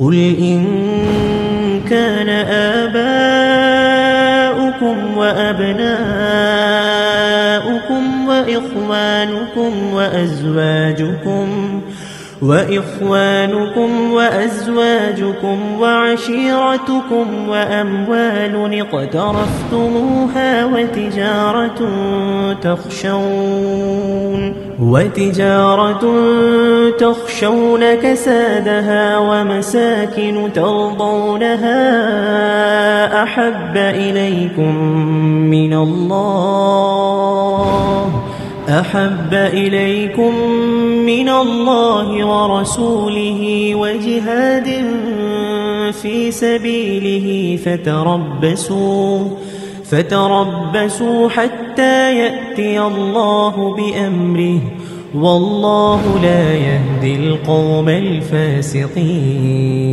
قل إن كان آباؤكم وأبناؤكم وإخوانكم وأزواجكم وعشيرتكم وأموال اقترفتموها وتجارة تخشون كسادها ومساكن ترضونها أحب إليكم من الله ورسوله وجهاد في سبيله فتربصوا حتى يأتي الله بأمره والله لا يهدي القوم الفاسقين.